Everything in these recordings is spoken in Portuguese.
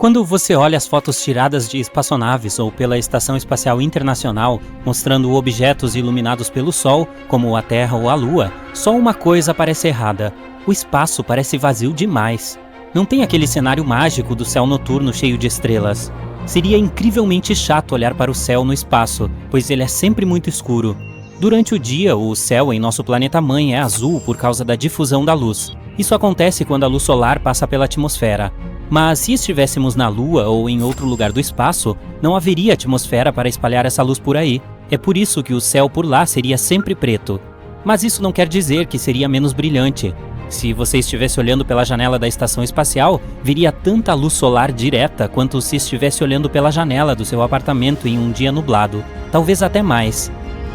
Quando você olha as fotos tiradas de espaçonaves ou pela Estação Espacial Internacional, mostrando objetos iluminados pelo Sol, como a Terra ou a Lua, só uma coisa parece errada: o espaço parece vazio demais. Não tem aquele cenário mágico do céu noturno cheio de estrelas. Seria incrivelmente chato olhar para o céu no espaço, pois ele é sempre muito escuro. Durante o dia, o céu em nosso planeta-mãe é azul por causa da difusão da luz. Isso acontece quando a luz solar passa pela atmosfera. Mas se estivéssemos na Lua ou em outro lugar do espaço, não haveria atmosfera para espalhar essa luz por aí. É por isso que o céu por lá seria sempre preto. Mas isso não quer dizer que seria menos brilhante. Se você estivesse olhando pela janela da estação espacial, veria tanta luz solar direta quanto se estivesse olhando pela janela do seu apartamento em um dia nublado. Talvez até mais.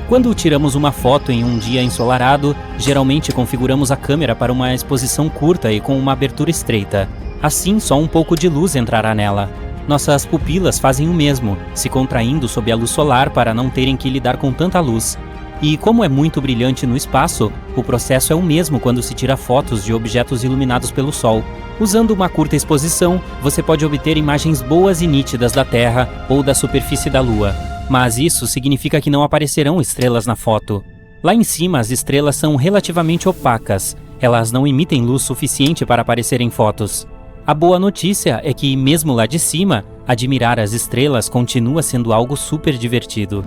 Quando tiramos uma foto em um dia ensolarado, geralmente configuramos a câmera para uma exposição curta e com uma abertura estreita. Assim, só um pouco de luz entrará nela. Nossas pupilas fazem o mesmo, se contraindo sob a luz solar para não terem que lidar com tanta luz. E como é muito brilhante no espaço, o processo é o mesmo quando se tira fotos de objetos iluminados pelo Sol. Usando uma curta exposição, você pode obter imagens boas e nítidas da Terra ou da superfície da Lua. Mas isso significa que não aparecerão estrelas na foto. Lá em cima, as estrelas são relativamente opacas. Elas não emitem luz suficiente para aparecer em fotos. A boa notícia é que, mesmo lá de cima, admirar as estrelas continua sendo algo super divertido.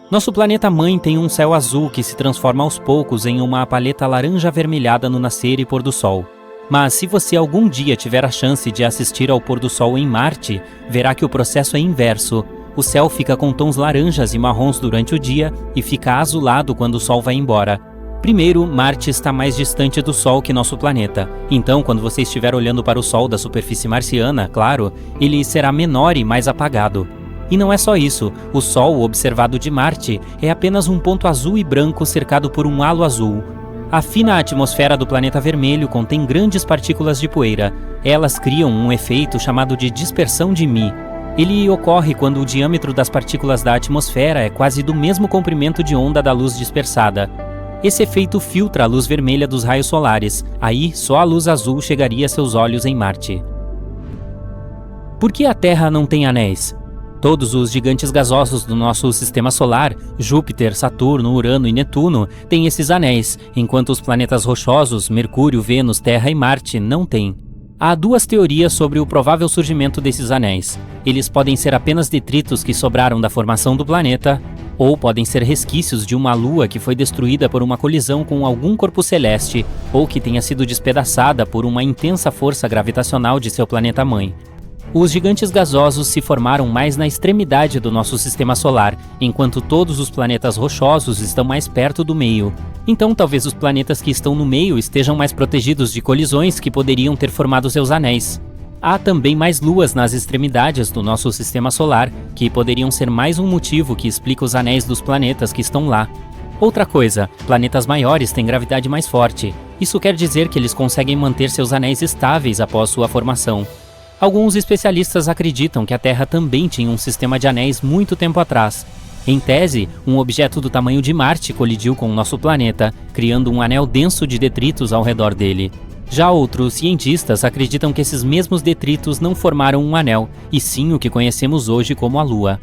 Nosso planeta-mãe tem um céu azul que se transforma aos poucos em uma paleta laranja avermelhada no nascer e pôr do sol. Mas se você algum dia tiver a chance de assistir ao pôr do sol em Marte, verá que o processo é inverso. O céu fica com tons laranjas e marrons durante o dia e fica azulado quando o sol vai embora. Primeiro, Marte está mais distante do Sol que nosso planeta. Então, quando você estiver olhando para o Sol da superfície marciana, claro, ele será menor e mais apagado. E não é só isso, o Sol observado de Marte é apenas um ponto azul e branco cercado por um halo azul. A fina atmosfera do planeta vermelho contém grandes partículas de poeira. Elas criam um efeito chamado de dispersão de Mie. Ele ocorre quando o diâmetro das partículas da atmosfera é quase do mesmo comprimento de onda da luz dispersada. Esse efeito filtra a luz vermelha dos raios solares. Aí, só a luz azul chegaria a seus olhos em Marte. Por que a Terra não tem anéis? Todos os gigantes gasosos do nosso sistema solar, Júpiter, Saturno, Urano e Netuno, têm esses anéis, enquanto os planetas rochosos, Mercúrio, Vênus, Terra e Marte, não têm. Há duas teorias sobre o provável surgimento desses anéis. Eles podem ser apenas detritos que sobraram da formação do planeta, ou podem ser resquícios de uma lua que foi destruída por uma colisão com algum corpo celeste, ou que tenha sido despedaçada por uma intensa força gravitacional de seu planeta-mãe. Os gigantes gasosos se formaram mais na extremidade do nosso sistema solar, enquanto todos os planetas rochosos estão mais perto do meio. Então talvez os planetas que estão no meio estejam mais protegidos de colisões que poderiam ter formado seus anéis. Há também mais luas nas extremidades do nosso sistema solar, que poderiam ser mais um motivo que explica os anéis dos planetas que estão lá. Outra coisa, planetas maiores têm gravidade mais forte. Isso quer dizer que eles conseguem manter seus anéis estáveis após sua formação. Alguns especialistas acreditam que a Terra também tinha um sistema de anéis muito tempo atrás. Em tese, um objeto do tamanho de Marte colidiu com o nosso planeta, criando um anel denso de detritos ao redor dele. Já outros cientistas acreditam que esses mesmos detritos não formaram um anel, e sim o que conhecemos hoje como a Lua.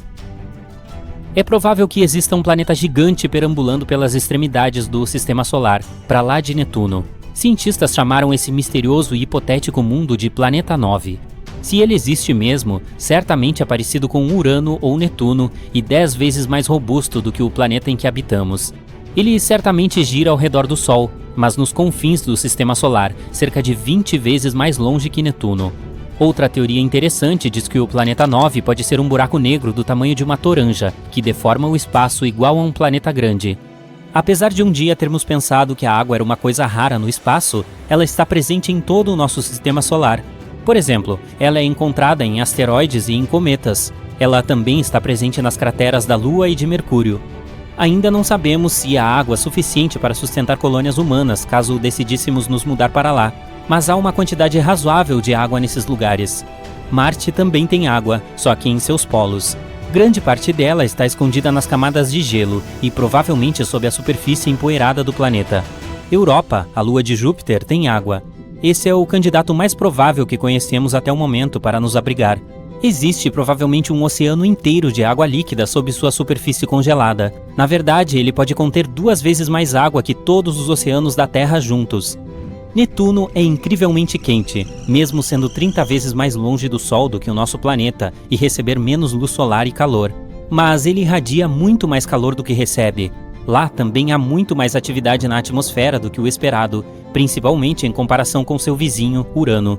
É provável que exista um planeta gigante perambulando pelas extremidades do sistema solar, para lá de Netuno. Cientistas chamaram esse misterioso e hipotético mundo de Planeta 9. Se ele existe mesmo, certamente é parecido com Urano ou Netuno e 10 vezes mais robusto do que o planeta em que habitamos. Ele certamente gira ao redor do Sol, mas nos confins do sistema solar, cerca de 20 vezes mais longe que Netuno. Outra teoria interessante diz que o Planeta 9 pode ser um buraco negro do tamanho de uma toranja, que deforma o espaço igual a um planeta grande. Apesar de um dia termos pensado que a água era uma coisa rara no espaço, ela está presente em todo o nosso sistema solar. Por exemplo, ela é encontrada em asteroides e em cometas. Ela também está presente nas crateras da Lua e de Mercúrio. Ainda não sabemos se há água suficiente para sustentar colônias humanas caso decidíssemos nos mudar para lá, mas há uma quantidade razoável de água nesses lugares. Marte também tem água, só que em seus polos. Grande parte dela está escondida nas camadas de gelo e provavelmente sob a superfície empoeirada do planeta. Europa, a lua de Júpiter, tem água. Esse é o candidato mais provável que conhecemos até o momento para nos abrigar. Existe provavelmente um oceano inteiro de água líquida sob sua superfície congelada. Na verdade, ele pode conter 2 vezes mais água que todos os oceanos da Terra juntos. Netuno é incrivelmente quente, mesmo sendo 30 vezes mais longe do Sol do que o nosso planeta e receber menos luz solar e calor. Mas ele irradia muito mais calor do que recebe. Lá também há muito mais atividade na atmosfera do que o esperado, principalmente em comparação com seu vizinho, Urano.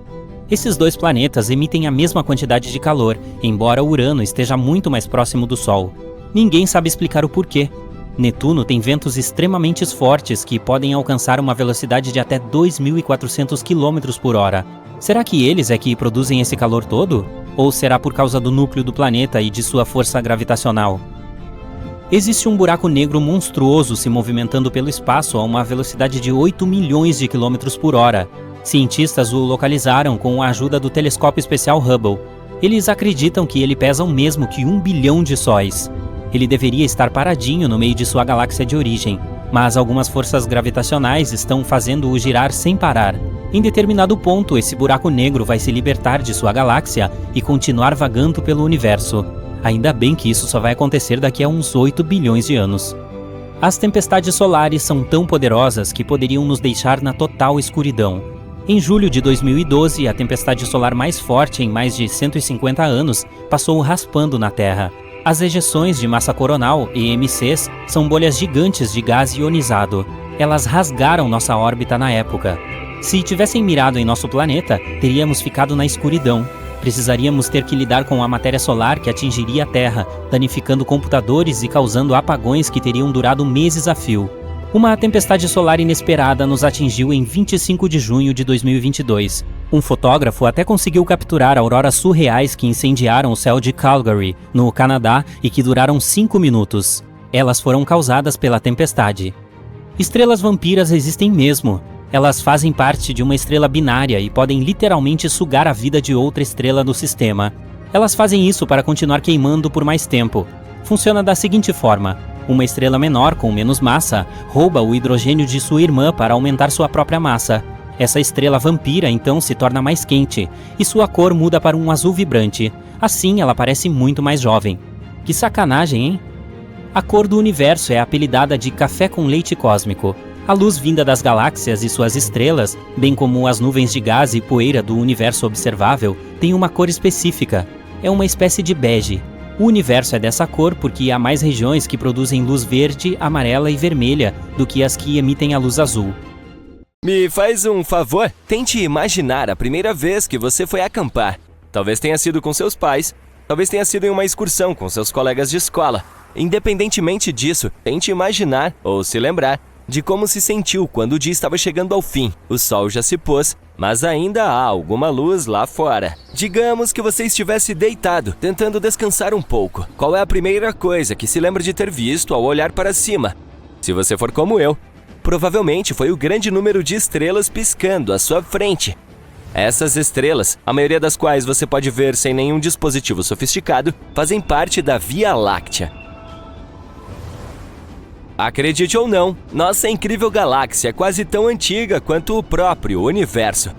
Esses 2 planetas emitem a mesma quantidade de calor, embora Urano esteja muito mais próximo do Sol. Ninguém sabe explicar o porquê. Netuno tem ventos extremamente fortes que podem alcançar uma velocidade de até 2.400 km por hora. Será que eles é que produzem esse calor todo? Ou será por causa do núcleo do planeta e de sua força gravitacional? Existe um buraco negro monstruoso se movimentando pelo espaço a uma velocidade de 8 milhões de quilômetros por hora. Cientistas o localizaram com a ajuda do telescópio especial Hubble. Eles acreditam que ele pesa o mesmo que 1 bilhão de sóis. Ele deveria estar paradinho no meio de sua galáxia de origem, mas algumas forças gravitacionais estão fazendo-o girar sem parar. Em determinado ponto, esse buraco negro vai se libertar de sua galáxia e continuar vagando pelo universo. Ainda bem que isso só vai acontecer daqui a uns 8 bilhões de anos. As tempestades solares são tão poderosas que poderiam nos deixar na total escuridão. Em julho de 2012, a tempestade solar mais forte em mais de 150 anos passou raspando na Terra. As ejeções de massa coronal, EMCs, são bolhas gigantes de gás ionizado. Elas rasgaram nossa órbita na época. Se tivessem mirado em nosso planeta, teríamos ficado na escuridão. Precisaríamos ter que lidar com a matéria solar que atingiria a Terra, danificando computadores e causando apagões que teriam durado meses a fio. Uma tempestade solar inesperada nos atingiu em 25 de junho de 2022. Um fotógrafo até conseguiu capturar auroras surreais que incendiaram o céu de Calgary, no Canadá, e que duraram 5 minutos. Elas foram causadas pela tempestade. Estrelas vampiras existem mesmo. Elas fazem parte de uma estrela binária e podem literalmente sugar a vida de outra estrela do sistema. Elas fazem isso para continuar queimando por mais tempo. Funciona da seguinte forma: uma estrela menor com menos massa rouba o hidrogênio de sua irmã para aumentar sua própria massa. Essa estrela vampira então se torna mais quente e sua cor muda para um azul vibrante. Assim ela parece muito mais jovem. Que sacanagem, hein? A cor do universo é apelidada de café com leite cósmico. A luz vinda das galáxias e suas estrelas, bem como as nuvens de gás e poeira do universo observável, tem uma cor específica. É uma espécie de bege. O universo é dessa cor porque há mais regiões que produzem luz verde, amarela e vermelha do que as que emitem a luz azul. Me faz um favor? Tente imaginar a primeira vez que você foi acampar. Talvez tenha sido com seus pais, talvez tenha sido em uma excursão com seus colegas de escola. Independentemente disso, tente imaginar, ou se lembrar, de como se sentiu quando o dia estava chegando ao fim. O sol já se pôs, mas ainda há alguma luz lá fora. Digamos que você estivesse deitado, tentando descansar um pouco. Qual é a primeira coisa que se lembra de ter visto ao olhar para cima? Se você for como eu, provavelmente foi o grande número de estrelas piscando à sua frente. Essas estrelas, a maioria das quais você pode ver sem nenhum dispositivo sofisticado, fazem parte da Via Láctea. Acredite ou não, nossa incrível galáxia é quase tão antiga quanto o próprio universo.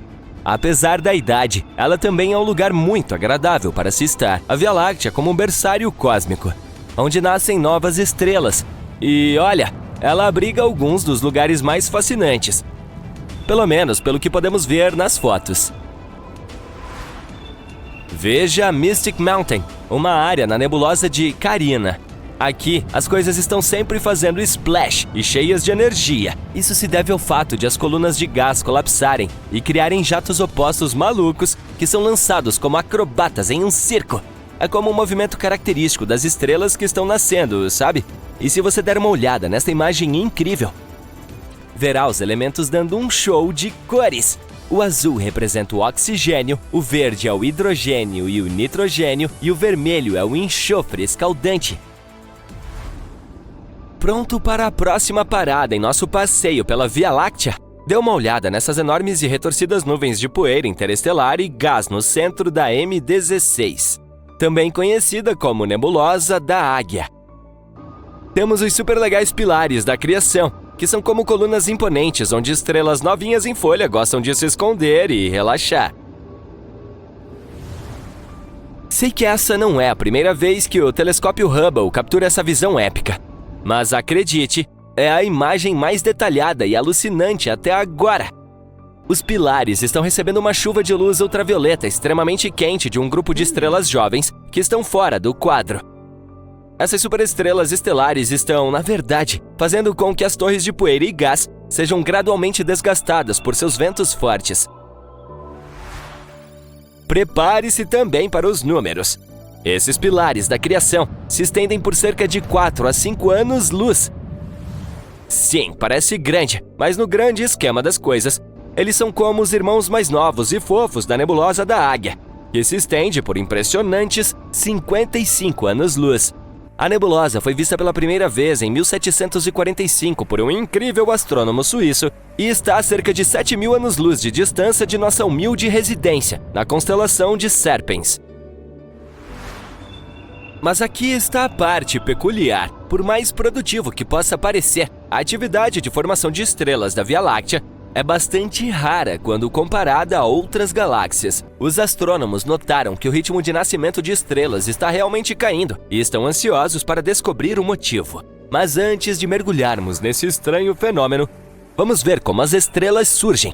Apesar da idade, ela também é um lugar muito agradável para se estar. A Via Láctea é como um berçário cósmico, onde nascem novas estrelas. E olha, ela abriga alguns dos lugares mais fascinantes. Pelo menos pelo que podemos ver nas fotos. Veja Mystic Mountain, uma área na nebulosa de Carina. Aqui, as coisas estão sempre fazendo splash e cheias de energia. Isso se deve ao fato de as colunas de gás colapsarem e criarem jatos opostos malucos que são lançados como acrobatas em um circo. É como um movimento característico das estrelas que estão nascendo, sabe? E se você der uma olhada nesta imagem incrível, verá os elementos dando um show de cores. O azul representa o oxigênio, o verde é o hidrogênio e o nitrogênio, e o vermelho é o enxofre escaldante. Pronto para a próxima parada em nosso passeio pela Via Láctea? Dê uma olhada nessas enormes e retorcidas nuvens de poeira interestelar e gás no centro da M16, também conhecida como Nebulosa da Águia. Temos os super legais pilares da criação, que são como colunas imponentes onde estrelas novinhas em folha gostam de se esconder e relaxar. Sei que essa não é a primeira vez que o telescópio Hubble captura essa visão épica, mas acredite, é a imagem mais detalhada e alucinante até agora. Os pilares estão recebendo uma chuva de luz ultravioleta extremamente quente de um grupo de estrelas jovens que estão fora do quadro. Essas superestrelas estelares estão, na verdade, fazendo com que as torres de poeira e gás sejam gradualmente desgastadas por seus ventos fortes. Prepare-se também para os números. Esses pilares da criação se estendem por cerca de 4 a 5 anos-luz. Sim, parece grande, mas no grande esquema das coisas, eles são como os irmãos mais novos e fofos da nebulosa da Águia, que se estende por impressionantes 55 anos-luz. A nebulosa foi vista pela primeira vez em 1745 por um incrível astrônomo suíço e está a cerca de 7.000 anos-luz de distância de nossa humilde residência, na constelação de Serpens. Mas aqui está a parte peculiar. Por mais produtivo que possa parecer, a atividade de formação de estrelas da Via Láctea é bastante rara quando comparada a outras galáxias. Os astrônomos notaram que o ritmo de nascimento de estrelas está realmente caindo e estão ansiosos para descobrir o motivo. Mas antes de mergulharmos nesse estranho fenômeno, vamos ver como as estrelas surgem.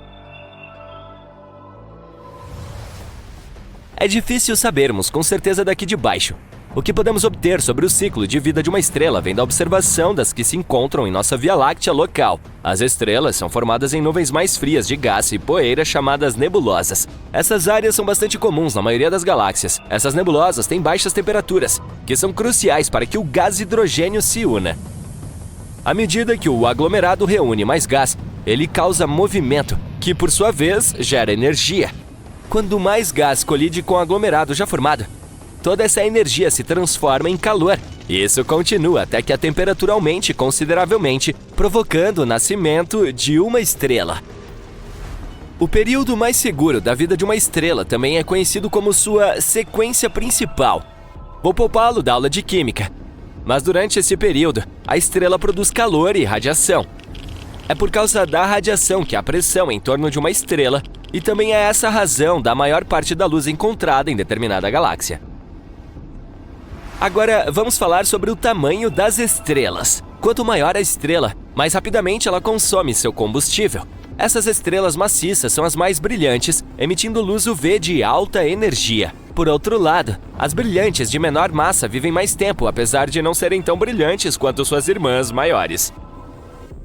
É difícil sabermos com certeza daqui de baixo. O que podemos obter sobre o ciclo de vida de uma estrela vem da observação das que se encontram em nossa Via Láctea local. As estrelas são formadas em nuvens mais frias de gás e poeira chamadas nebulosas. Essas áreas são bastante comuns na maioria das galáxias. Essas nebulosas têm baixas temperaturas, que são cruciais para que o gás hidrogênio se una. À medida que o aglomerado reúne mais gás, ele causa movimento, que por sua vez gera energia. Quando mais gás colide com o aglomerado já formado, toda essa energia se transforma em calor. Isso continua até que a temperatura aumente consideravelmente, provocando o nascimento de uma estrela. O período mais seguro da vida de uma estrela também é conhecido como sua sequência principal. Vou poupá-lo da aula de química. Mas durante esse período, a estrela produz calor e radiação. É por causa da radiação que há pressão em torno de uma estrela, e também é essa a razão da maior parte da luz encontrada em determinada galáxia. Agora, vamos falar sobre o tamanho das estrelas. Quanto maior a estrela, mais rapidamente ela consome seu combustível. Essas estrelas maciças são as mais brilhantes, emitindo luz UV de alta energia. Por outro lado, as brilhantes de menor massa vivem mais tempo, apesar de não serem tão brilhantes quanto suas irmãs maiores.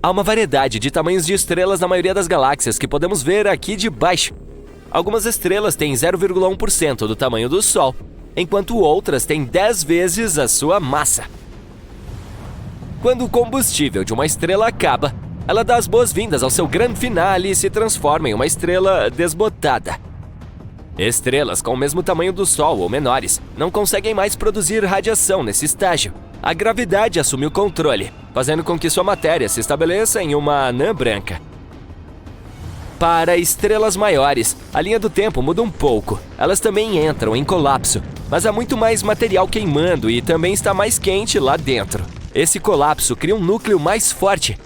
Há uma variedade de tamanhos de estrelas na maioria das galáxias que podemos ver aqui de baixo. Algumas estrelas têm 0,1% do tamanho do Sol, enquanto outras têm 10 vezes a sua massa. Quando o combustível de uma estrela acaba, ela dá as boas-vindas ao seu grande finale e se transforma em uma estrela desbotada. Estrelas com o mesmo tamanho do Sol ou menores não conseguem mais produzir radiação nesse estágio. A gravidade assume o controle, fazendo com que sua matéria se estabeleça em uma anã branca. Para estrelas maiores, a linha do tempo muda um pouco. Elas também entram em colapso, mas há muito mais material queimando e também está mais quente lá dentro. Esse colapso cria um núcleo mais forte.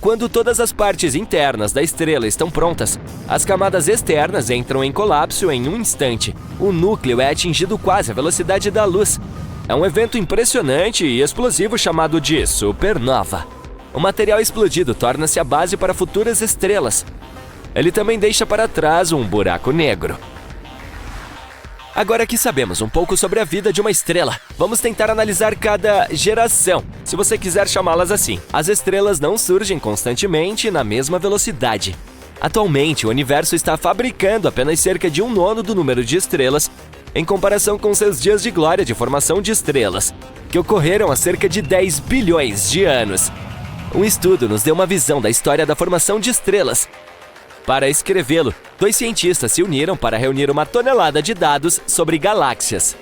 Quando todas as partes internas da estrela estão prontas, as camadas externas entram em colapso em um instante. O núcleo é atingido quase à velocidade da luz. É um evento impressionante e explosivo chamado de supernova. O material explodido torna-se a base para futuras estrelas. Ele também deixa para trás um buraco negro. Agora que sabemos um pouco sobre a vida de uma estrela, vamos tentar analisar cada geração, se você quiser chamá-las assim. As estrelas não surgem constantemente na mesma velocidade. Atualmente, o universo está fabricando apenas cerca de 1/9 do número de estrelas em comparação com seus dias de glória de formação de estrelas, que ocorreram há cerca de 10 bilhões de anos. Um estudo nos deu uma visão da história da formação de estrelas. Para escrevê-lo, 2 cientistas se uniram para reunir uma tonelada de dados sobre galáxias.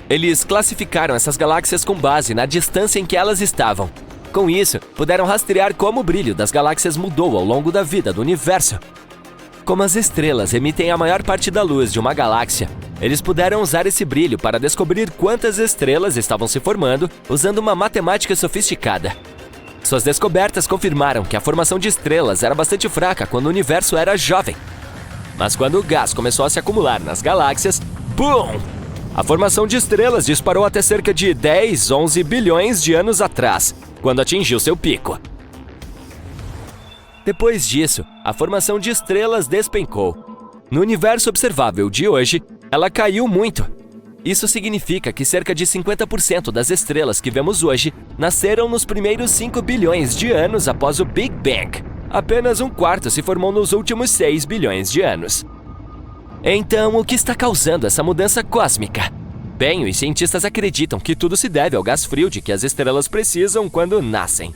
Eles classificaram essas galáxias com base na distância em que elas estavam. Com isso, puderam rastrear como o brilho das galáxias mudou ao longo da vida do universo. Como as estrelas emitem a maior parte da luz de uma galáxia, eles puderam usar esse brilho para descobrir quantas estrelas estavam se formando usando uma matemática sofisticada. Suas descobertas confirmaram que a formação de estrelas era bastante fraca quando o universo era jovem. Mas quando o gás começou a se acumular nas galáxias, BOOM! A formação de estrelas disparou até cerca de 10, 11 bilhões de anos atrás, quando atingiu seu pico. Depois disso, a formação de estrelas despencou. No universo observável de hoje, ela caiu muito. Isso significa que cerca de 50% das estrelas que vemos hoje nasceram nos primeiros 5 bilhões de anos após o Big Bang. Apenas um quarto se formou nos últimos 6 bilhões de anos. Então, o que está causando essa mudança cósmica? Bem, os cientistas acreditam que tudo se deve ao gás frio de que as estrelas precisam quando nascem.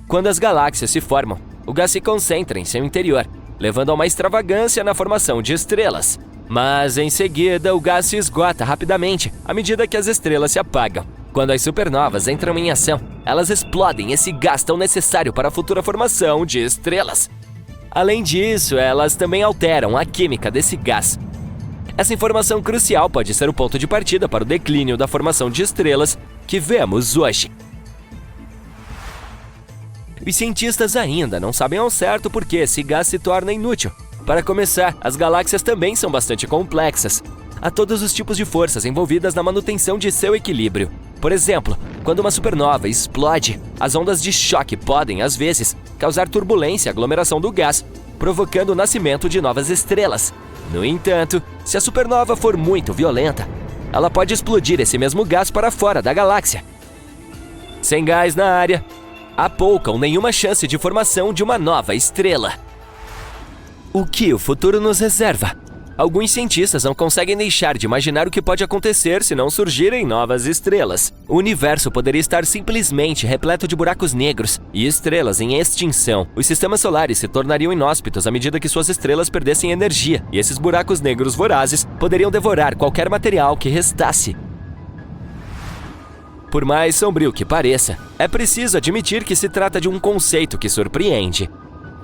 Quando as galáxias se formam, o gás se concentra em seu interior, levando a uma extravagância na formação de estrelas. Mas, em seguida, o gás se esgota rapidamente, à medida que as estrelas se apagam. Quando as supernovas entram em ação, elas explodem esse gás tão necessário para a futura formação de estrelas. Além disso, elas também alteram a química desse gás. Essa informação crucial pode ser o ponto de partida para o declínio da formação de estrelas que vemos hoje. Os cientistas ainda não sabem ao certo por que esse gás se torna inútil. Para começar, as galáxias também são bastante complexas. Há todos os tipos de forças envolvidas na manutenção de seu equilíbrio. Por exemplo, quando uma supernova explode, as ondas de choque podem, às vezes, causar turbulência e aglomeração do gás, provocando o nascimento de novas estrelas. No entanto, se a supernova for muito violenta, ela pode explodir esse mesmo gás para fora da galáxia. Sem gás na área, há pouca ou nenhuma chance de formação de uma nova estrela. O que o futuro nos reserva? Alguns cientistas não conseguem deixar de imaginar o que pode acontecer se não surgirem novas estrelas. O universo poderia estar simplesmente repleto de buracos negros e estrelas em extinção. Os sistemas solares se tornariam inóspitos à medida que suas estrelas perdessem energia, e esses buracos negros vorazes poderiam devorar qualquer material que restasse. Por mais sombrio que pareça, é preciso admitir que se trata de um conceito que surpreende.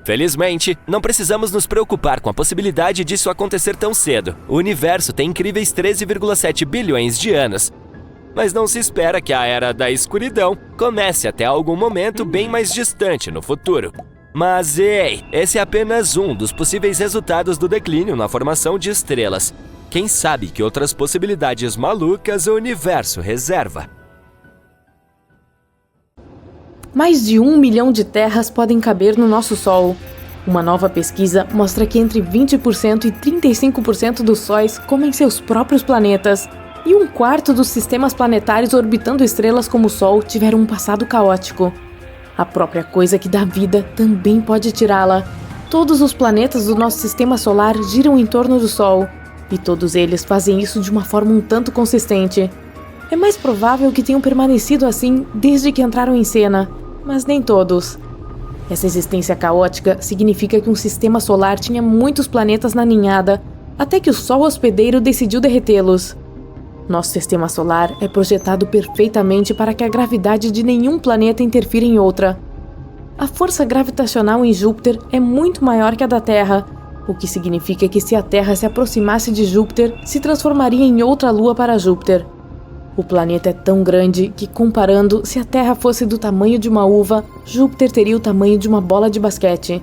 Felizmente, não precisamos nos preocupar com a possibilidade disso acontecer tão cedo. O universo tem incríveis 13,7 bilhões de anos. Mas não se espera que a era da escuridão comece até algum momento bem mais distante no futuro. Mas ei, esse é apenas um dos possíveis resultados do declínio na formação de estrelas. Quem sabe que outras possibilidades malucas o universo reserva? Mais de 1 milhão de terras podem caber no nosso Sol. Uma nova pesquisa mostra que entre 20% e 35% dos sóis comem seus próprios planetas, e um quarto dos sistemas planetários orbitando estrelas como o Sol tiveram um passado caótico. A própria coisa que dá vida também pode tirá-la. Todos os planetas do nosso sistema solar giram em torno do Sol, e todos eles fazem isso de uma forma um tanto consistente. É mais provável que tenham permanecido assim desde que entraram em cena, mas nem todos. Essa existência caótica significa que um sistema solar tinha muitos planetas na ninhada, até que o Sol hospedeiro decidiu derretê-los. Nosso sistema solar é projetado perfeitamente para que a gravidade de nenhum planeta interfira em outra. A força gravitacional em Júpiter é muito maior que a da Terra, o que significa que se a Terra se aproximasse de Júpiter, se transformaria em outra lua para Júpiter. O planeta é tão grande que, comparando, se a Terra fosse do tamanho de uma uva, Júpiter teria o tamanho de uma bola de basquete.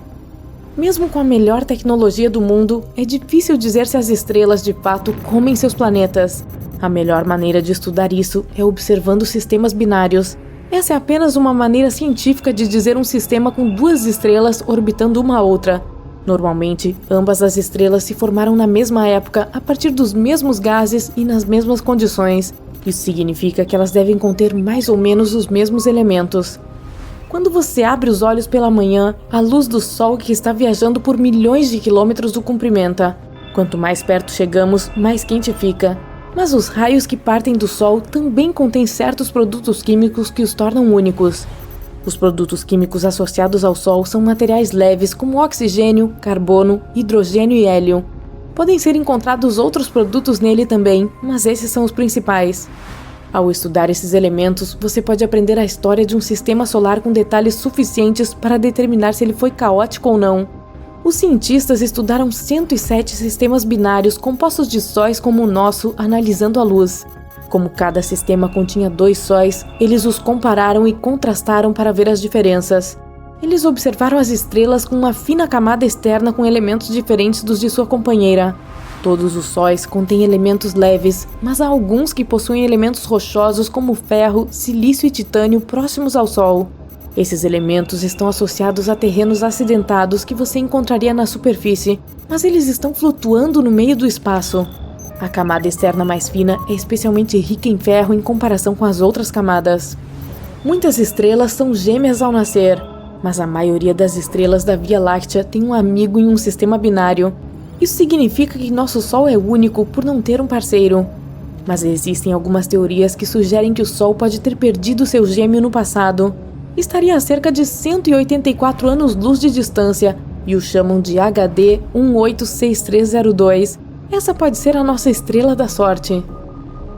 Mesmo com a melhor tecnologia do mundo, é difícil dizer se as estrelas de fato comem seus planetas. A melhor maneira de estudar isso é observando sistemas binários. Essa é apenas uma maneira científica de dizer um sistema com duas estrelas orbitando uma a outra. Normalmente, ambas as estrelas se formaram na mesma época, a partir dos mesmos gases e nas mesmas condições. Isso significa que elas devem conter mais ou menos os mesmos elementos. Quando você abre os olhos pela manhã, a luz do Sol que está viajando por milhões de quilômetros o cumprimenta. Quanto mais perto chegamos, mais quente fica. Mas os raios que partem do Sol também contêm certos produtos químicos que os tornam únicos. Os produtos químicos associados ao Sol são materiais leves como oxigênio, carbono, hidrogênio e hélio. Podem ser encontrados outros produtos nele também, mas esses são os principais. Ao estudar esses elementos, você pode aprender a história de um sistema solar com detalhes suficientes para determinar se ele foi caótico ou não. Os cientistas estudaram 107 sistemas binários compostos de sóis como o nosso, analisando a luz. Como cada sistema continha 2 sóis, eles os compararam e contrastaram para ver as diferenças. Eles observaram as estrelas com uma fina camada externa com elementos diferentes dos de sua companheira. Todos os sóis contêm elementos leves, mas há alguns que possuem elementos rochosos como ferro, silício e titânio próximos ao Sol. Esses elementos estão associados a terrenos acidentados que você encontraria na superfície, mas eles estão flutuando no meio do espaço. A camada externa mais fina é especialmente rica em ferro em comparação com as outras camadas. Muitas estrelas são gêmeas ao nascer, mas a maioria das estrelas da Via Láctea tem um amigo em um sistema binário. Isso significa que nosso Sol é único por não ter um parceiro. Mas existem algumas teorias que sugerem que o Sol pode ter perdido seu gêmeo no passado. Estaria a cerca de 184 anos-luz de distância e o chamam de HD 186302. Essa pode ser a nossa estrela da sorte.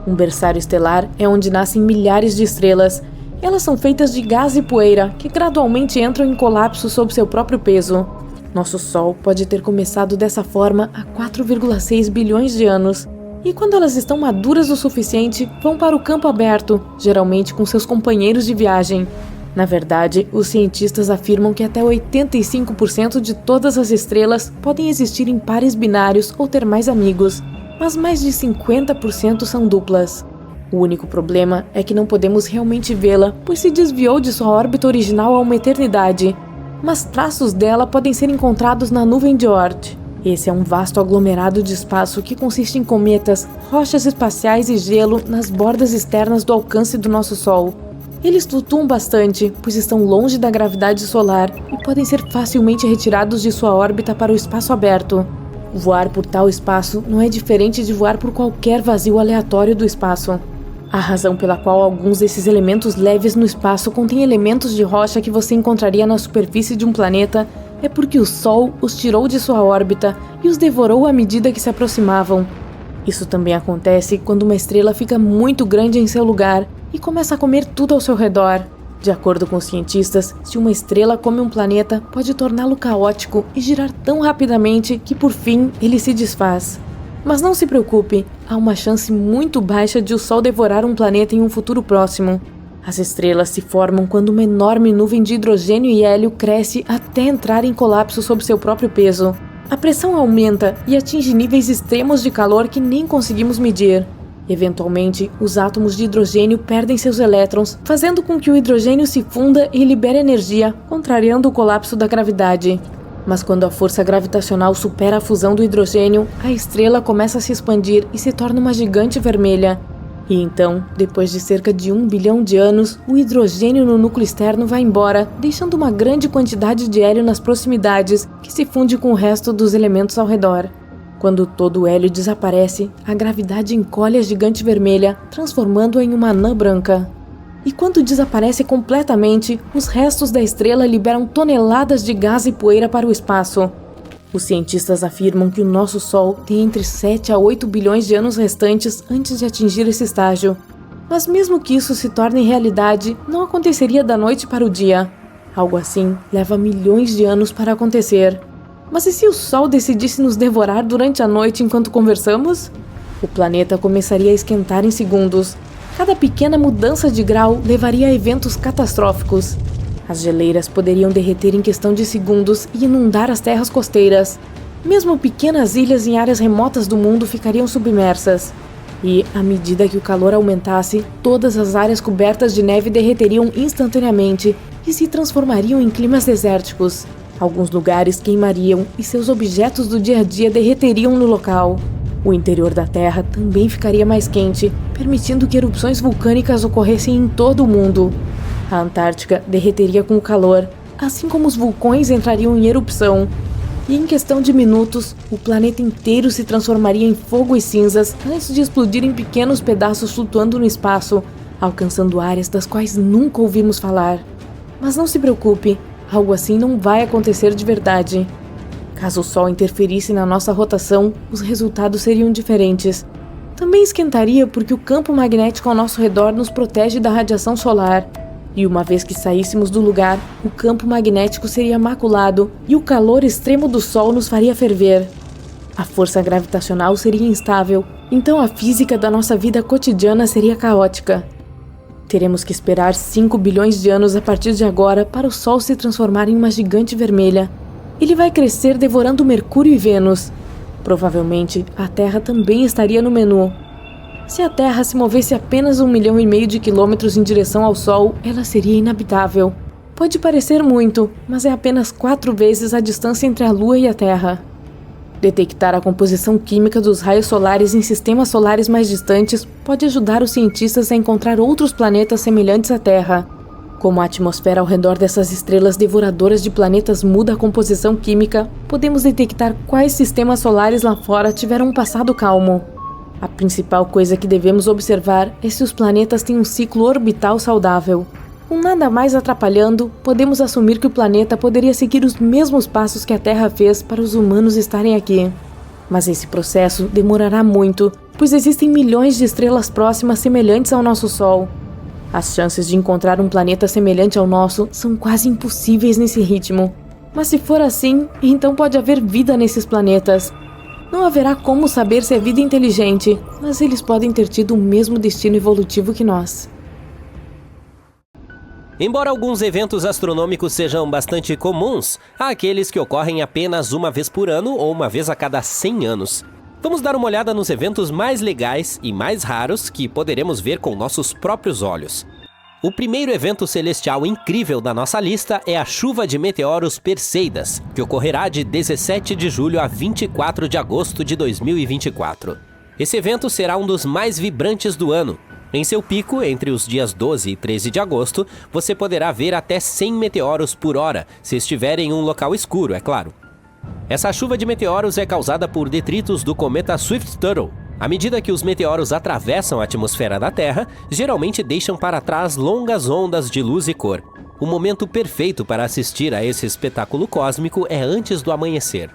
Um berçário estelar é onde nascem milhares de estrelas. Elas são feitas de gás e poeira que gradualmente entram em colapso sob seu próprio peso. Nosso Sol pode ter começado dessa forma há 4,6 bilhões de anos, e quando elas estão maduras o suficiente, vão para o campo aberto, geralmente com seus companheiros de viagem. Na verdade, os cientistas afirmam que até 85% de todas as estrelas podem existir em pares binários ou ter mais amigos, mas mais de 50% são duplas. O único problema é que não podemos realmente vê-la, pois se desviou de sua órbita original há uma eternidade. Mas traços dela podem ser encontrados na nuvem de Oort. Esse é um vasto aglomerado de espaço que consiste em cometas, rochas espaciais e gelo nas bordas externas do alcance do nosso Sol. Eles flutuam bastante, pois estão longe da gravidade solar e podem ser facilmente retirados de sua órbita para o espaço aberto. Voar por tal espaço não é diferente de voar por qualquer vazio aleatório do espaço. A razão pela qual alguns desses elementos leves no espaço contêm elementos de rocha que você encontraria na superfície de um planeta é porque o Sol os tirou de sua órbita e os devorou à medida que se aproximavam. Isso também acontece quando uma estrela fica muito grande em seu lugar e começa a comer tudo ao seu redor. De acordo com os cientistas, se uma estrela come um planeta, pode torná-lo caótico e girar tão rapidamente que por fim ele se desfaz. Mas não se preocupe, há uma chance muito baixa de o Sol devorar um planeta em um futuro próximo. As estrelas se formam quando uma enorme nuvem de hidrogênio e hélio cresce até entrar em colapso sob seu próprio peso. A pressão aumenta e atinge níveis extremos de calor que nem conseguimos medir. Eventualmente, os átomos de hidrogênio perdem seus elétrons, fazendo com que o hidrogênio se funda e libere energia, contrariando o colapso da gravidade. Mas quando a força gravitacional supera a fusão do hidrogênio, a estrela começa a se expandir e se torna uma gigante vermelha. E então, depois de cerca de 1 bilhão de anos, o hidrogênio no núcleo externo vai embora, deixando uma grande quantidade de hélio nas proximidades, que se funde com o resto dos elementos ao redor. Quando todo o hélio desaparece, a gravidade encolhe a gigante vermelha, transformando-a em uma anã branca. E quando desaparece completamente, os restos da estrela liberam toneladas de gás e poeira para o espaço. Os cientistas afirmam que o nosso Sol tem entre 7 a 8 bilhões de anos restantes antes de atingir esse estágio. Mas mesmo que isso se torne realidade, não aconteceria da noite para o dia. Algo assim leva milhões de anos para acontecer. Mas e se o Sol decidisse nos devorar durante a noite enquanto conversamos? O planeta começaria a esquentar em segundos. Cada pequena mudança de grau levaria a eventos catastróficos. As geleiras poderiam derreter em questão de segundos e inundar as terras costeiras. Mesmo pequenas ilhas em áreas remotas do mundo ficariam submersas. E, à medida que o calor aumentasse, todas as áreas cobertas de neve derreteriam instantaneamente e se transformariam em climas desérticos. Alguns lugares queimariam e seus objetos do dia a dia derreteriam no local. O interior da Terra também ficaria mais quente, permitindo que erupções vulcânicas ocorressem em todo o mundo. A Antártica derreteria com o calor, assim como os vulcões entrariam em erupção. E em questão de minutos, o planeta inteiro se transformaria em fogo e cinzas antes de explodir em pequenos pedaços flutuando no espaço, alcançando áreas das quais nunca ouvimos falar. Mas não se preocupe, algo assim não vai acontecer de verdade. Caso o Sol interferisse na nossa rotação, os resultados seriam diferentes. Também esquentaria porque o campo magnético ao nosso redor nos protege da radiação solar. E uma vez que saíssemos do lugar, o campo magnético seria maculado e o calor extremo do Sol nos faria ferver. A força gravitacional seria instável, então a física da nossa vida cotidiana seria caótica. Teremos que esperar 5 bilhões de anos a partir de agora para o Sol se transformar em uma gigante vermelha. Ele vai crescer devorando Mercúrio e Vênus. Provavelmente, a Terra também estaria no menu. Se a Terra se movesse apenas 1,5 milhão de quilômetros em direção ao Sol, ela seria inabitável. Pode parecer muito, mas é apenas 4 vezes a distância entre a Lua e a Terra. Detectar a composição química dos raios solares em sistemas solares mais distantes pode ajudar os cientistas a encontrar outros planetas semelhantes à Terra. Como a atmosfera ao redor dessas estrelas devoradoras de planetas muda a composição química, podemos detectar quais sistemas solares lá fora tiveram um passado calmo. A principal coisa que devemos observar é se os planetas têm um ciclo orbital saudável. Com nada mais atrapalhando, podemos assumir que o planeta poderia seguir os mesmos passos que a Terra fez para os humanos estarem aqui. Mas esse processo demorará muito, pois existem milhões de estrelas próximas semelhantes ao nosso Sol. As chances de encontrar um planeta semelhante ao nosso são quase impossíveis nesse ritmo. Mas se for assim, então pode haver vida nesses planetas. Não haverá como saber se é vida inteligente, mas eles podem ter tido o mesmo destino evolutivo que nós. Embora alguns eventos astronômicos sejam bastante comuns, há aqueles que ocorrem apenas uma vez por ano ou uma vez a cada 100 anos. Vamos dar uma olhada nos eventos mais legais e mais raros que poderemos ver com nossos próprios olhos. O primeiro evento celestial incrível da nossa lista é a chuva de meteoros Perseidas, que ocorrerá de 17 de julho a 24 de agosto de 2024. Esse evento será um dos mais vibrantes do ano. Em seu pico, entre os dias 12 e 13 de agosto, você poderá ver até 100 meteoros por hora, se estiver em um local escuro, é claro. Essa chuva de meteoros é causada por detritos do cometa Swift-Tuttle. À medida que os meteoros atravessam a atmosfera da Terra, geralmente deixam para trás longas ondas de luz e cor. O momento perfeito para assistir a esse espetáculo cósmico é antes do amanhecer.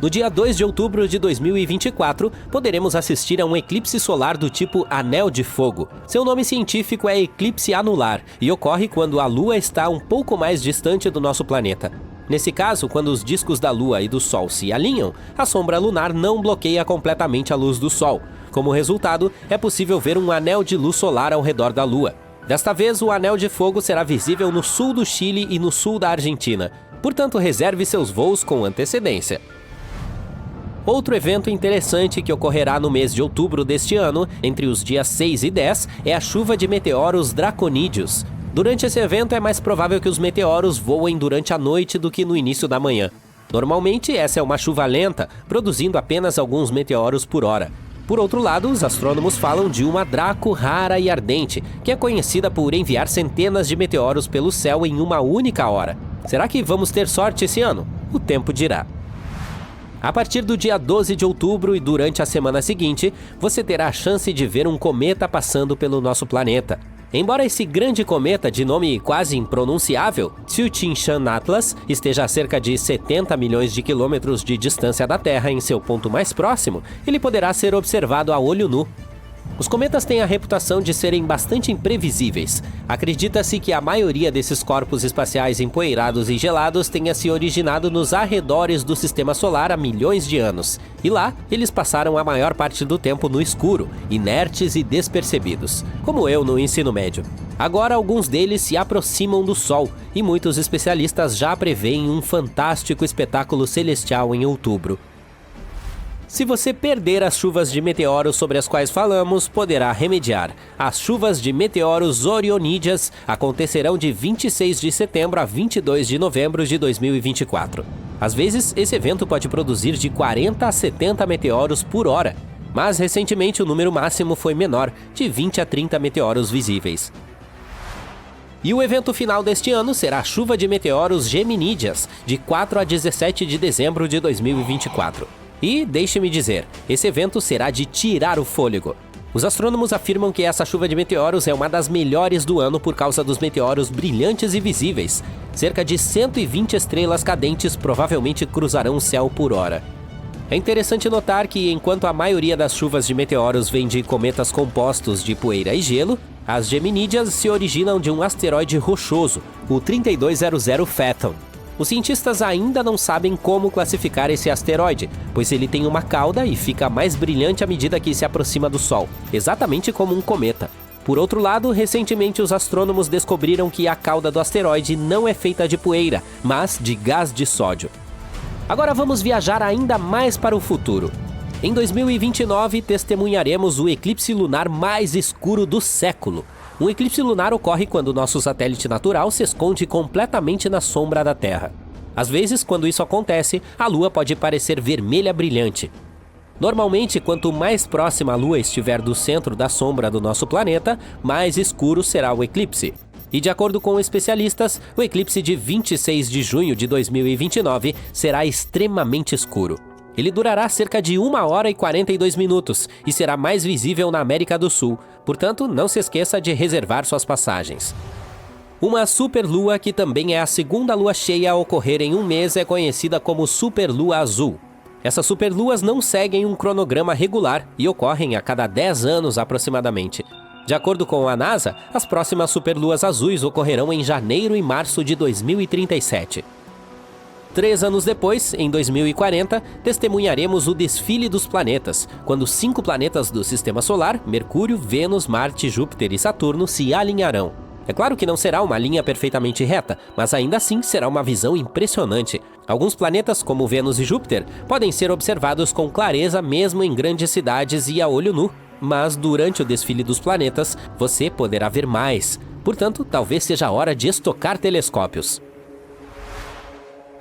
No dia 2 de outubro de 2024, poderemos assistir a um eclipse solar do tipo Anel de Fogo. Seu nome científico é eclipse anular e ocorre quando a Lua está um pouco mais distante do nosso planeta. Nesse caso, quando os discos da Lua e do Sol se alinham, a sombra lunar não bloqueia completamente a luz do Sol. Como resultado, é possível ver um anel de luz solar ao redor da Lua. Desta vez, o Anel de Fogo será visível no sul do Chile e no sul da Argentina. Portanto, reserve seus voos com antecedência. Outro evento interessante que ocorrerá no mês de outubro deste ano, entre os dias 6 e 10, é a chuva de meteoros draconídeos. Durante esse evento é mais provável que os meteoros voem durante a noite do que no início da manhã. Normalmente, essa é uma chuva lenta, produzindo apenas alguns meteoros por hora. Por outro lado, os astrônomos falam de uma Draco rara e ardente, que é conhecida por enviar centenas de meteoros pelo céu em uma única hora. Será que vamos ter sorte esse ano? O tempo dirá. A partir do dia 12 de outubro e durante a semana seguinte, você terá a chance de ver um cometa passando pelo nosso planeta. Embora esse grande cometa de nome quase impronunciável, Tsuchinshan Atlas, esteja a cerca de 70 milhões de quilômetros de distância da Terra em seu ponto mais próximo, ele poderá ser observado a olho nu. Os cometas têm a reputação de serem bastante imprevisíveis. Acredita-se que a maioria desses corpos espaciais empoeirados e gelados tenha se originado nos arredores do Sistema Solar há milhões de anos. E lá, eles passaram a maior parte do tempo no escuro, inertes e despercebidos, como eu no ensino médio. Agora, alguns deles se aproximam do Sol, e muitos especialistas já preveem um fantástico espetáculo celestial em outubro. Se você perder as chuvas de meteoros sobre as quais falamos, poderá remediar. As chuvas de meteoros orionídeas acontecerão de 26 de setembro a 22 de novembro de 2024. Às vezes, esse evento pode produzir de 40 a 70 meteoros por hora, mas recentemente o número máximo foi menor, de 20 a 30 meteoros visíveis. E o evento final deste ano será a chuva de meteoros geminídeas, de 4 a 17 de dezembro de 2024. E, deixe-me dizer, esse evento será de tirar o fôlego. Os astrônomos afirmam que essa chuva de meteoros é uma das melhores do ano por causa dos meteoros brilhantes e visíveis. Cerca de 120 estrelas cadentes provavelmente cruzarão o céu por hora. É interessante notar que, enquanto a maioria das chuvas de meteoros vem de cometas compostos de poeira e gelo, as geminídeas se originam de um asteroide rochoso, o 3200 Phaethon. Os cientistas ainda não sabem como classificar esse asteroide, pois ele tem uma cauda e fica mais brilhante à medida que se aproxima do Sol, exatamente como um cometa. Por outro lado, recentemente os astrônomos descobriram que a cauda do asteroide não é feita de poeira, mas de gás de sódio. Agora vamos viajar ainda mais para o futuro. Em 2029, testemunharemos o eclipse lunar mais escuro do século. Um eclipse lunar ocorre quando nosso satélite natural se esconde completamente na sombra da Terra. Às vezes, quando isso acontece, a Lua pode parecer vermelha brilhante. Normalmente, quanto mais próxima a Lua estiver do centro da sombra do nosso planeta, mais escuro será o eclipse. E de acordo com especialistas, o eclipse de 26 de junho de 2029 será extremamente escuro. Ele durará cerca de 1 hora e 42 minutos e será mais visível na América do Sul, portanto, não se esqueça de reservar suas passagens. Uma superlua, que também é a segunda lua cheia a ocorrer em um mês, é conhecida como superlua azul. Essas superluas não seguem um cronograma regular e ocorrem a cada 10 anos aproximadamente. De acordo com a NASA, as próximas superluas azuis ocorrerão em janeiro e março de 2037. 3 anos depois, em 2040, testemunharemos o desfile dos planetas, quando 5 planetas do Sistema Solar, Mercúrio, Vênus, Marte, Júpiter e Saturno, se alinharão. É claro que não será uma linha perfeitamente reta, mas ainda assim será uma visão impressionante. Alguns planetas, como Vênus e Júpiter, podem ser observados com clareza mesmo em grandes cidades e a olho nu. Mas durante o desfile dos planetas, você poderá ver mais. Portanto, talvez seja a hora de estocar telescópios.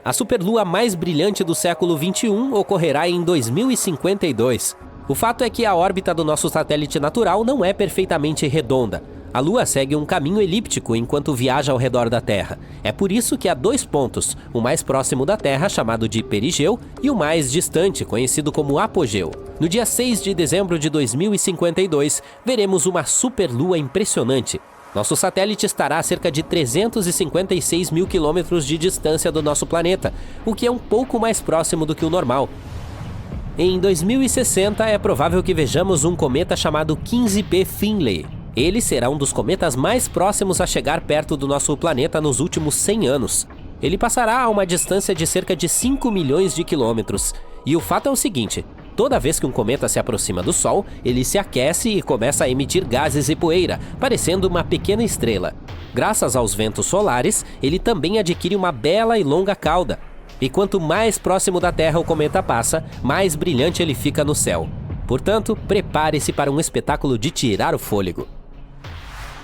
A superlua mais brilhante do século XXI ocorrerá em 2052. O fato é que a órbita do nosso satélite natural não é perfeitamente redonda. A Lua segue um caminho elíptico enquanto viaja ao redor da Terra. É por isso que há 2 pontos, o mais próximo da Terra, chamado de perigeu, e o mais distante, conhecido como apogeu. No dia 6 de dezembro de 2052, veremos uma superlua impressionante. Nosso satélite estará a cerca de 356 mil quilômetros de distância do nosso planeta, o que é um pouco mais próximo do que o normal. Em 2060, é provável que vejamos um cometa chamado 15P Finley. Ele será um dos cometas mais próximos a chegar perto do nosso planeta nos últimos 100 anos. Ele passará a uma distância de cerca de 5 milhões de quilômetros. E o fato é o seguinte: toda vez que um cometa se aproxima do Sol, ele se aquece e começa a emitir gases e poeira, parecendo uma pequena estrela. Graças aos ventos solares, ele também adquire uma bela e longa cauda. E quanto mais próximo da Terra o cometa passa, mais brilhante ele fica no céu. Portanto, prepare-se para um espetáculo de tirar o fôlego.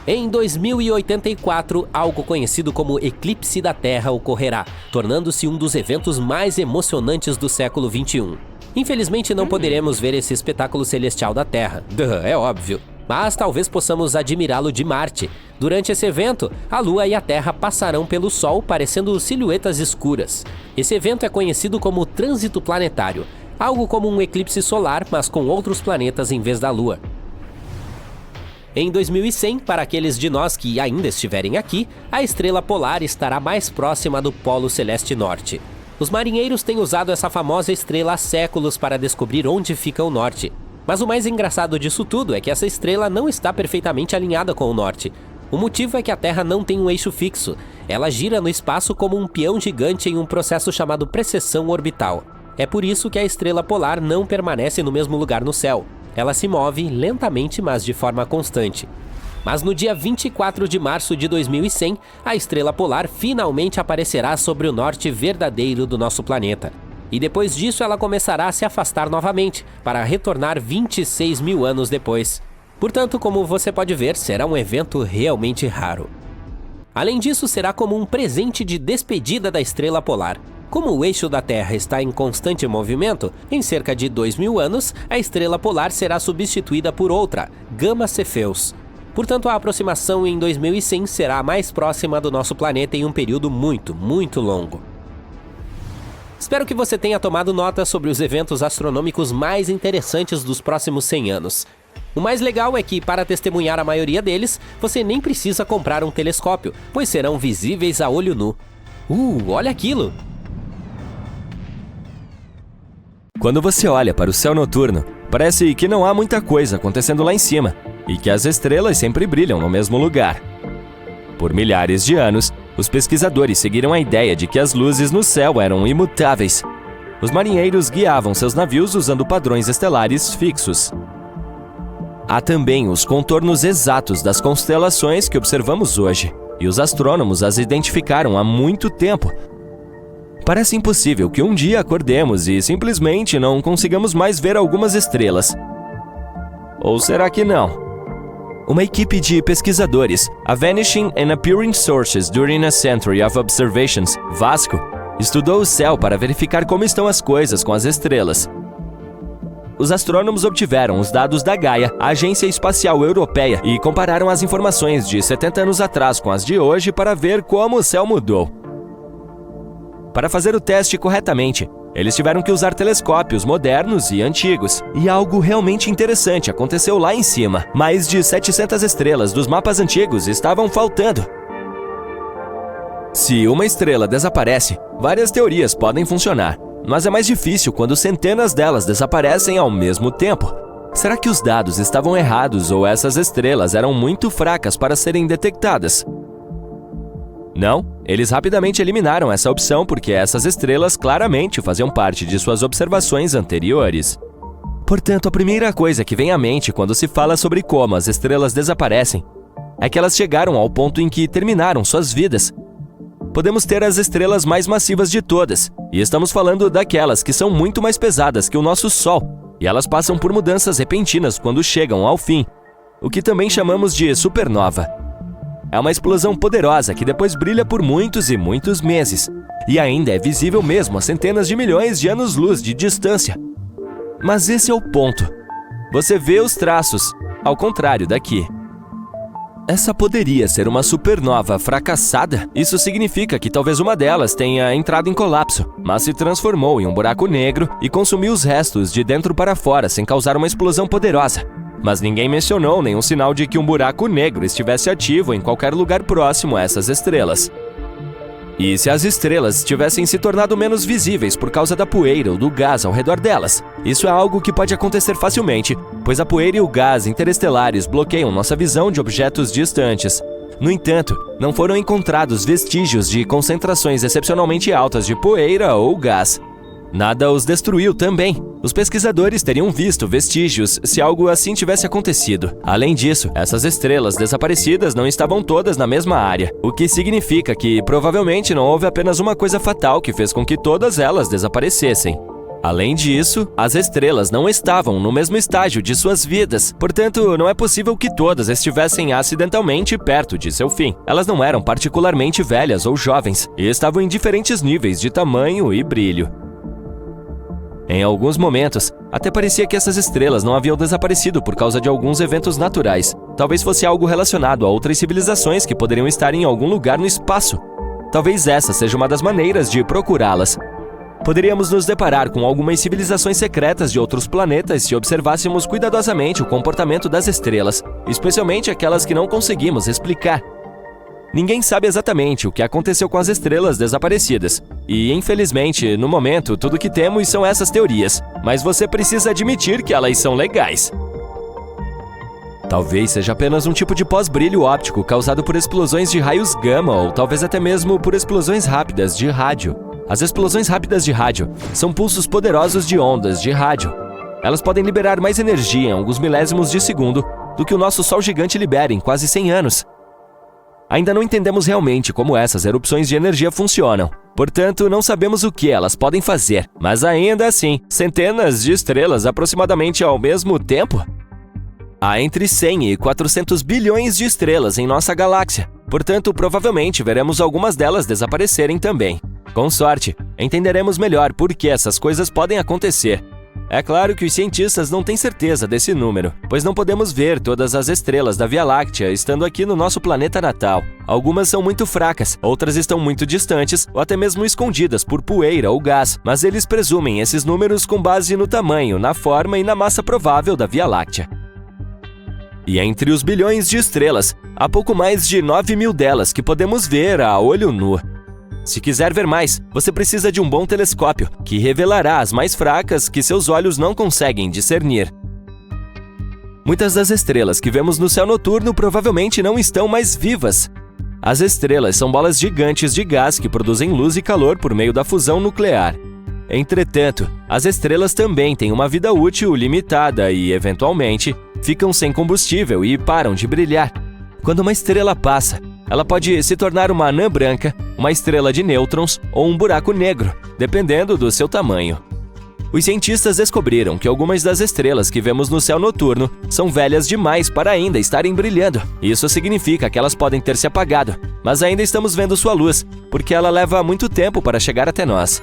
Em 2084, algo conhecido como Eclipse da Terra ocorrerá, tornando-se um dos eventos mais emocionantes do século XXI. Infelizmente, não poderemos ver esse espetáculo celestial da Terra, é óbvio, mas talvez possamos admirá-lo de Marte. Durante esse evento, a Lua e a Terra passarão pelo Sol parecendo silhuetas escuras. Esse evento é conhecido como trânsito planetário, algo como um eclipse solar, mas com outros planetas em vez da Lua. Em 2100, para aqueles de nós que ainda estiverem aqui, a estrela polar estará mais próxima do Polo Celeste Norte. Os marinheiros têm usado essa famosa estrela há séculos para descobrir onde fica o norte. Mas o mais engraçado disso tudo é que essa estrela não está perfeitamente alinhada com o norte. O motivo é que a Terra não tem um eixo fixo. Ela gira no espaço como um peão gigante em um processo chamado precessão orbital. É por isso que a estrela polar não permanece no mesmo lugar no céu. Ela se move lentamente, mas de forma constante. Mas no dia 24 de março de 2100, a estrela polar finalmente aparecerá sobre o norte verdadeiro do nosso planeta. E depois disso ela começará a se afastar novamente, para retornar 26 mil anos depois. Portanto, como você pode ver, será um evento realmente raro. Além disso, será como um presente de despedida da estrela polar. Como o eixo da Terra está em constante movimento, em cerca de 2.000 anos, a estrela polar será substituída por outra, Gamma Cepheus. Portanto, a aproximação em 2100 será a mais próxima do nosso planeta em um período muito, muito longo. Espero que você tenha tomado nota sobre os eventos astronômicos mais interessantes dos próximos 100 anos. O mais legal é que, para testemunhar a maioria deles, você nem precisa comprar um telescópio, pois serão visíveis a olho nu. Olha aquilo! Quando você olha para o céu noturno, parece que não há muita coisa acontecendo lá em cima e que as estrelas sempre brilham no mesmo lugar. Por milhares de anos, os pesquisadores seguiram a ideia de que as luzes no céu eram imutáveis. Os marinheiros guiavam seus navios usando padrões estelares fixos. Há também os contornos exatos das constelações que observamos hoje, e os astrônomos as identificaram há muito tempo. Parece impossível que um dia acordemos e simplesmente não consigamos mais ver algumas estrelas. Ou será que não? Uma equipe de pesquisadores, a Vanishing and Appearing Sources During a Century of Observations, VASCO, estudou o céu para verificar como estão as coisas com as estrelas. Os astrônomos obtiveram os dados da Gaia, a Agência Espacial Europeia, e compararam as informações de 70 anos atrás com as de hoje para ver como o céu mudou. Para fazer o teste corretamente, eles tiveram que usar telescópios modernos e antigos. E algo realmente interessante aconteceu lá em cima. Mais de 700 estrelas dos mapas antigos estavam faltando. Se uma estrela desaparece, várias teorias podem funcionar. Mas é mais difícil quando centenas delas desaparecem ao mesmo tempo. Será que os dados estavam errados ou essas estrelas eram muito fracas para serem detectadas? Não, eles rapidamente eliminaram essa opção porque essas estrelas claramente faziam parte de suas observações anteriores. Portanto, a primeira coisa que vem à mente quando se fala sobre como as estrelas desaparecem é que elas chegaram ao ponto em que terminaram suas vidas. Podemos ter as estrelas mais massivas de todas, e estamos falando daquelas que são muito mais pesadas que o nosso Sol, e elas passam por mudanças repentinas quando chegam ao fim, o que também chamamos de supernova. É uma explosão poderosa que depois brilha por muitos e muitos meses, e ainda é visível mesmo a centenas de milhões de anos-luz de distância. Mas esse é o ponto. Você vê os traços, ao contrário daqui. Essa poderia ser uma supernova fracassada? Isso significa que talvez uma delas tenha entrado em colapso, mas se transformou em um buraco negro e consumiu os restos de dentro para fora sem causar uma explosão poderosa. Mas ninguém mencionou nenhum sinal de que um buraco negro estivesse ativo em qualquer lugar próximo a essas estrelas. E se as estrelas tivessem se tornado menos visíveis por causa da poeira ou do gás ao redor delas? Isso é algo que pode acontecer facilmente, pois a poeira e o gás interestelares bloqueiam nossa visão de objetos distantes. No entanto, não foram encontrados vestígios de concentrações excepcionalmente altas de poeira ou gás. Nada os destruiu também. Os pesquisadores teriam visto vestígios se algo assim tivesse acontecido. Além disso, essas estrelas desaparecidas não estavam todas na mesma área, o que significa que provavelmente não houve apenas uma coisa fatal que fez com que todas elas desaparecessem. Além disso, as estrelas não estavam no mesmo estágio de suas vidas, portanto, não é possível que todas estivessem acidentalmente perto de seu fim. Elas não eram particularmente velhas ou jovens, e estavam em diferentes níveis de tamanho e brilho. Em alguns momentos, até parecia que essas estrelas não haviam desaparecido por causa de alguns eventos naturais. Talvez fosse algo relacionado a outras civilizações que poderiam estar em algum lugar no espaço. Talvez essa seja uma das maneiras de procurá-las. Poderíamos nos deparar com algumas civilizações secretas de outros planetas se observássemos cuidadosamente o comportamento das estrelas, especialmente aquelas que não conseguimos explicar. Ninguém sabe exatamente o que aconteceu com as estrelas desaparecidas. E, infelizmente, no momento, tudo que temos são essas teorias. Mas você precisa admitir que elas são legais. Talvez seja apenas um tipo de pós-brilho óptico causado por explosões de raios gama ou talvez até mesmo por explosões rápidas de rádio. As explosões rápidas de rádio são pulsos poderosos de ondas de rádio. Elas podem liberar mais energia em alguns milésimos de segundo do que o nosso Sol gigante libera em quase 100 anos. Ainda não entendemos realmente como essas erupções de energia funcionam. Portanto, não sabemos o que elas podem fazer. Mas ainda assim, centenas de estrelas aproximadamente ao mesmo tempo? Há entre 100 e 400 bilhões de estrelas em nossa galáxia. Portanto, provavelmente veremos algumas delas desaparecerem também. Com sorte, entenderemos melhor por que essas coisas podem acontecer. É claro que os cientistas não têm certeza desse número, pois não podemos ver todas as estrelas da Via Láctea estando aqui no nosso planeta natal. Algumas são muito fracas, outras estão muito distantes ou até mesmo escondidas por poeira ou gás, mas eles presumem esses números com base no tamanho, na forma e na massa provável da Via Láctea. E entre os bilhões de estrelas, há pouco mais de 9.000 delas que podemos ver a olho nu. Se quiser ver mais, você precisa de um bom telescópio, que revelará as mais fracas que seus olhos não conseguem discernir. Muitas das estrelas que vemos no céu noturno provavelmente não estão mais vivas. As estrelas são bolas gigantes de gás que produzem luz e calor por meio da fusão nuclear. Entretanto, as estrelas também têm uma vida útil limitada e, eventualmente, ficam sem combustível e param de brilhar. Quando uma estrela passa, Ela pode se tornar uma anã branca, uma estrela de nêutrons ou um buraco negro, dependendo do seu tamanho. Os cientistas descobriram que algumas das estrelas que vemos no céu noturno são velhas demais para ainda estarem brilhando. Isso significa que elas podem ter se apagado, mas ainda estamos vendo sua luz, porque ela leva muito tempo para chegar até nós.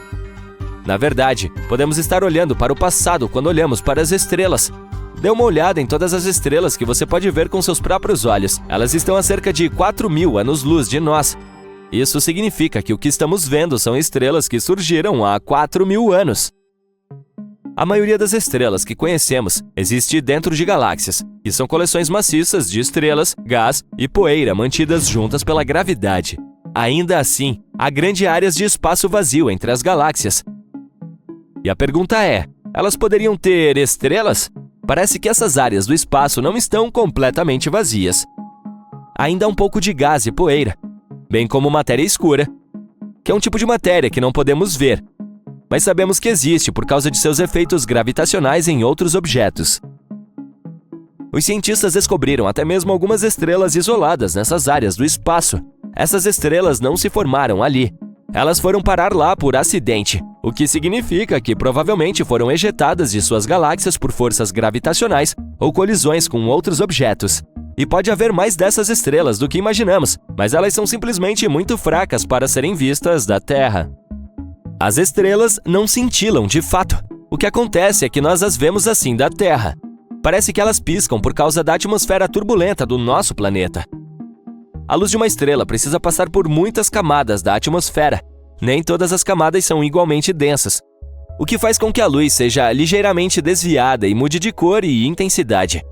Na verdade, podemos estar olhando para o passado quando olhamos para as estrelas. Dê uma olhada em todas as estrelas que você pode ver com seus próprios olhos. Elas estão a cerca de 4.000 anos-luz de nós. Isso significa que o que estamos vendo são estrelas que surgiram há 4.000 anos. A maioria das estrelas que conhecemos existe dentro de galáxias, que são coleções maciças de estrelas, gás e poeira mantidas juntas pela gravidade. Ainda assim, há grandes áreas de espaço vazio entre as galáxias. E a pergunta é, elas poderiam ter estrelas? Parece que essas áreas do espaço não estão completamente vazias. Ainda há um pouco de gás e poeira, bem como matéria escura, que é um tipo de matéria que não podemos ver, mas sabemos que existe por causa de seus efeitos gravitacionais em outros objetos. Os cientistas descobriram até mesmo algumas estrelas isoladas nessas áreas do espaço. Essas estrelas não se formaram ali. Elas foram parar lá por acidente, o que significa que provavelmente foram ejetadas de suas galáxias por forças gravitacionais ou colisões com outros objetos. E pode haver mais dessas estrelas do que imaginamos, mas elas são simplesmente muito fracas para serem vistas da Terra. As estrelas não cintilam de fato. O que acontece é que nós as vemos assim da Terra. Parece que elas piscam por causa da atmosfera turbulenta do nosso planeta. A luz de uma estrela precisa passar por muitas camadas da atmosfera. Nem todas as camadas são igualmente densas, o que faz com que a luz seja ligeiramente desviada e mude de cor e intensidade.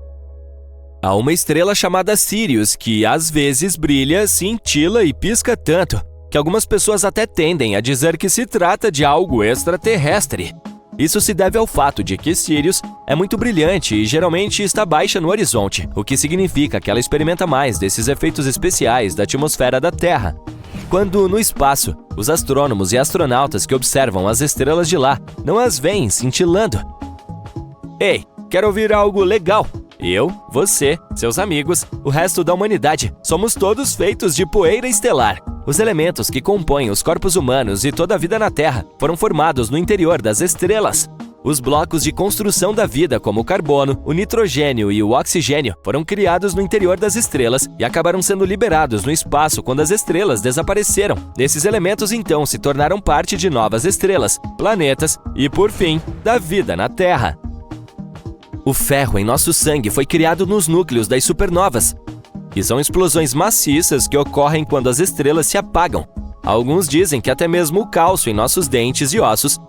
Há uma estrela chamada Sirius que às vezes brilha, cintila e pisca tanto que algumas pessoas até tendem a dizer que se trata de algo extraterrestre. Isso se deve ao fato de que Sirius é muito brilhante e geralmente está baixa no horizonte, o que significa que ela experimenta mais desses efeitos especiais da atmosfera da Terra. Quando no espaço, os astrônomos e astronautas que observam as estrelas de lá não as veem cintilando. Ei, quer ouvir algo legal? Eu, você, seus amigos, o resto da humanidade, somos todos feitos de poeira estelar. Os elementos que compõem os corpos humanos e toda a vida na Terra foram formados no interior das estrelas. Os blocos de construção da vida, como o carbono, o nitrogênio e o oxigênio, foram criados no interior das estrelas e acabaram sendo liberados no espaço quando as estrelas desapareceram. Esses elementos então se tornaram parte de novas estrelas, planetas e, por fim, da vida na Terra. O ferro em nosso sangue foi criado nos núcleos das supernovas, que são explosões maciças que ocorrem quando as estrelas se apagam. Alguns dizem que até mesmo o cálcio em nossos dentes e ossos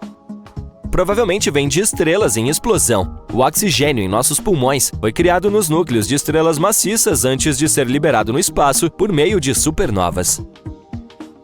provavelmente vem de estrelas em explosão. O oxigênio em nossos pulmões foi criado nos núcleos de estrelas maciças antes de ser liberado no espaço por meio de supernovas.